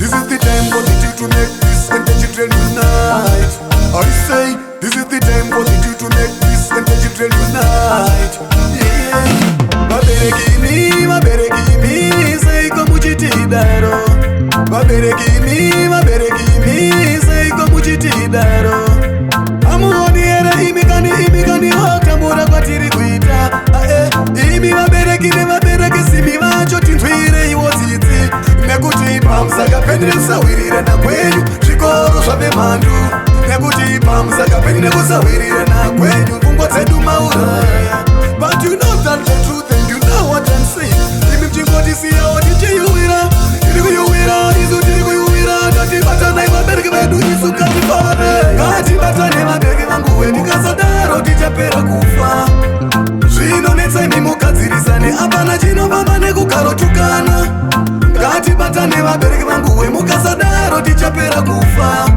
this is the time for the two to make peace and the children unite. I say, this is the time for the two to make peace and the children unite. Yeah. Babereki mi, say komuchitidaro. Babereki mi, say komuchitidaro. Amuoniere imikani hokamura kwatiri kuita. Imi babereki simi macho tintwire iwotiti. Nekuti pamsaka penisa wirire na kwenyu zvikoro zvavemhandu. Nekuti pamsaka penisa wirire na kwenyu pfungwa dzedu mauraya. But you know that the truth and you know what I'm saying. Imi mchingotisiyawo tichiyuwira, tirikuyuwira, tatibatana vabereki vedu isu katifare. Ngatibatane vabereki vanguwe, tikasadaro tichapera kufa. Zvinonetsa imi mugadzirisane, hapana chinovamba nekugarotukana. Ngatibatane vabereki vanguwe, mukasadaro tichapera kufa.